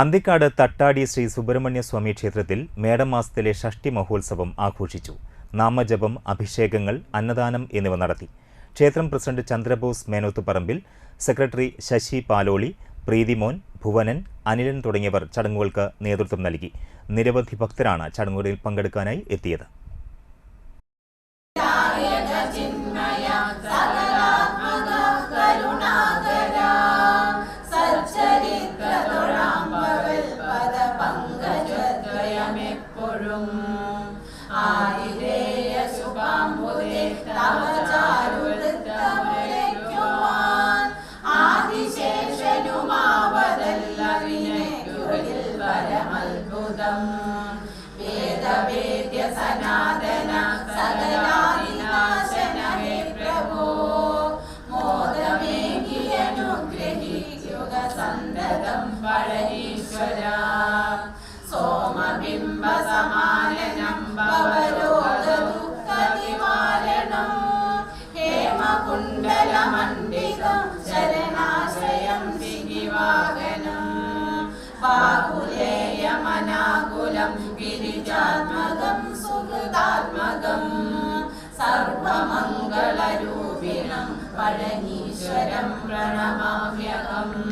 അന്തിക്കാട് തട്ടാടി ശ്രീ സുബ്രഹ്മണ്യ സ്വാമി ക്ഷേത്രത്തിൽ മേടമാസത്തിലെ ഷഷ്ഠി മഹോത്സവം ആഘോഷിച്ചു. നാമജപം, അഭിഷേകങ്ങൾ, അന്നദാനം എന്നിവ നടത്തി. ക്ഷേത്രം പ്രസിഡന്റ് ചന്ദ്രബോസ് മേനോത്തുപറമ്പിൽ, സെക്രട്ടറി ശശി പാലോളി, പ്രീതിമോൻ, ഭുവനൻ, അനിലൻ തുടങ്ങിയവർ ചടങ്ങുകൾക്ക് നേതൃത്വം നൽകി. നിരവധി ഭക്തരാണ് ചടങ്ങുകളിൽ പങ്കെടുക്കാനായി എത്തിയത്. വേദവേദ്യ സനാതന സകലാവിനാശന ഹേ പ്രഭോ, മോദമേകിയനുഗ്രഹിക്കുക സന്തതം പഴനീശ്വര. സോമബിംബ സമാനനം ഭവരോഗ ദുഃഖ നിവാരണം, ഹേമകുണ്ടലമണ്ഡിതം ശരണാശ്രയം ദിഗിവാഹനം. ബാഹുലേയമനാകുലം ഗിരിജാത്മകം സുഹൃതാത്മകം, സർവമംഗളരൂപിണം പഴനീശ്വരം പ്രണമാമി.